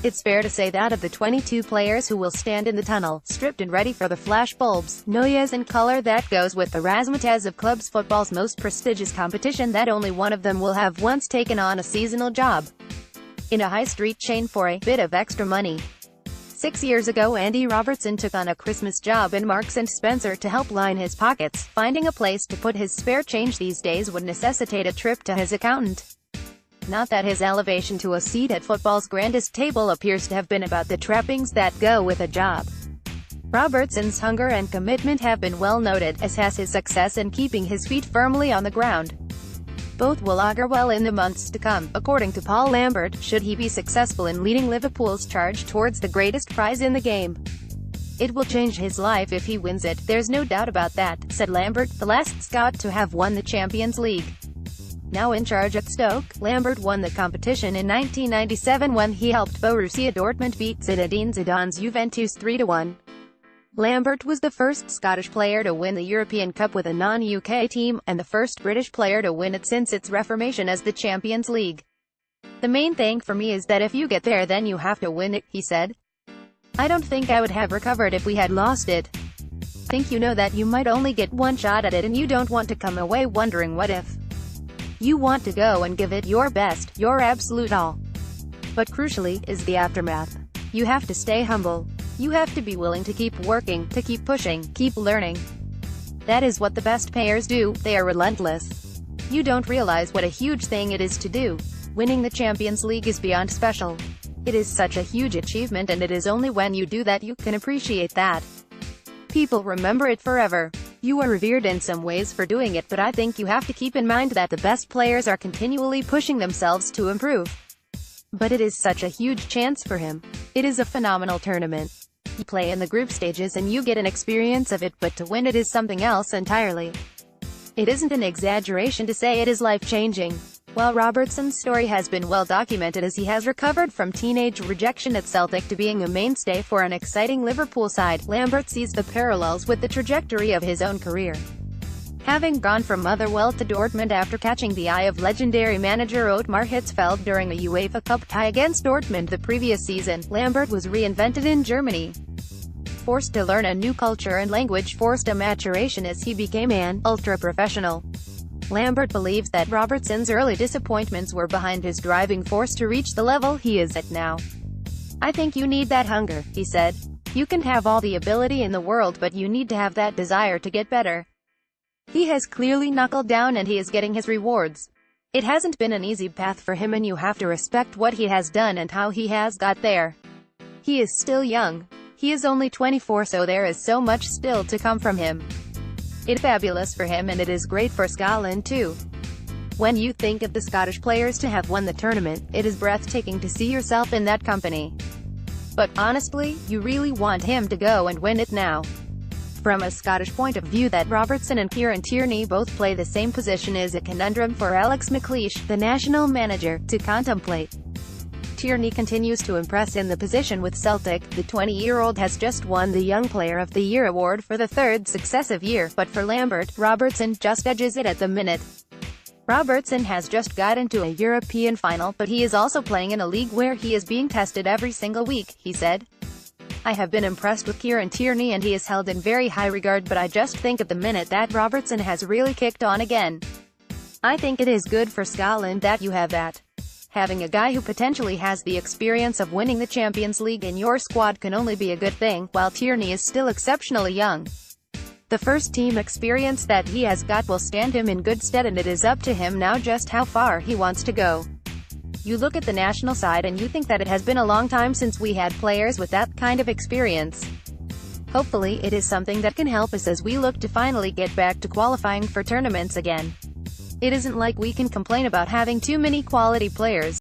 It's fair to say that of the 22 players who will stand in the tunnel, stripped and ready for the flashbulbs, noise and color that goes with the razzmatazz of clubs football's most prestigious competition, that only one of them will have once taken on a seasonal job in a high street chain for a bit of extra money. 6 years ago, Andy Robertson took on a Christmas job in Marks & Spencer to help line his pockets. Finding a place to put his spare change these days would necessitate a trip to his accountant. Not that his elevation to a seat at football's grandest table appears to have been about the trappings that go with a job. Robertson's hunger and commitment have been well noted, as has his success in keeping his feet firmly on the ground. Both will augur well in the months to come, according to Paul Lambert, should he be successful in leading Liverpool's charge towards the greatest prize in the game. "It will change his life if he wins it, there's no doubt about that," said Lambert, the last Scot to have won the Champions League. Now in charge at Stoke, Lambert won the competition in 1997 when he helped Borussia Dortmund beat Zinedine Zidane's Juventus 3-1. Lambert was the first Scottish player to win the European Cup with a non-UK team, and the first British player to win it since its reformation as the Champions League. "The main thing for me is that if you get there then you have to win it," he said. "I don't think I would have recovered if we had lost it. I think you know that you might only get one shot at it and you don't want to come away wondering what if. You want to go and give it your best, your absolute all. But crucially, is the aftermath. You have to stay humble. You have to be willing to keep working, to keep pushing, keep learning. That is what the best players do, they are relentless. You don't realize what a huge thing it is to do. Winning the Champions League is beyond special. It is such a huge achievement, and it is only when you do that you can appreciate that. People remember it forever. You are revered in some ways for doing it, but I think you have to keep in mind that the best players are continually pushing themselves to improve. But it is such a huge chance for him. It is a phenomenal tournament. You play in the group stages and you get an experience of it, but to win it is something else entirely. It isn't an exaggeration to say it is life-changing." While Robertson's story has been well documented as he has recovered from teenage rejection at Celtic to being a mainstay for an exciting Liverpool side, Lambert sees the parallels with the trajectory of his own career. Having gone from Motherwell to Dortmund after catching the eye of legendary manager Ottmar Hitzfeld during a UEFA Cup tie against Dortmund the previous season, Lambert was reinvented in Germany. Forced to learn a new culture and language, forced a maturation as he became an ultra-professional. Lambert believes that Robertson's early disappointments were behind his driving force to reach the level he is at now. "I think you need that hunger," he said. "You can have all the ability in the world, but you need to have that desire to get better." He has clearly knuckled down and he is getting his rewards. It hasn't been an easy path for him, and you have to respect what he has done and how he has got there. He is still young. He is only 24, so there is so much still to come from him. It's fabulous for him, and it is great for Scotland too. When you think of the Scottish players to have won the tournament, it is breathtaking to see yourself in that company. But honestly, you really want him to go and win it now. From a Scottish point of view, that Robertson and Kieran Tierney both play the same position is a conundrum for Alex McLeish, the national manager, to contemplate. Tierney continues to impress in the position with Celtic. The 20-year-old has just won the Young Player of the Year award for the third successive year, but for Lambert, Robertson just edges it at the minute. Robertson has just got into a European final, but he is also playing in a league where he is being tested every single week, he said. "I have been impressed with Kieran Tierney and he is held in very high regard, but I just think at the minute that Robertson has really kicked on again. I think it is good for Scotland that you have that. Having a guy who potentially has the experience of winning the Champions League in your squad can only be a good thing, while Tierney is still exceptionally young. The first-team experience that he has got will stand him in good stead, and it is up to him now just how far he wants to go. You look at the national side and you think that it has been a long time since we had players with that kind of experience. Hopefully it is something that can help us as we look to finally get back to qualifying for tournaments again. It isn't like we can complain about having too many quality players.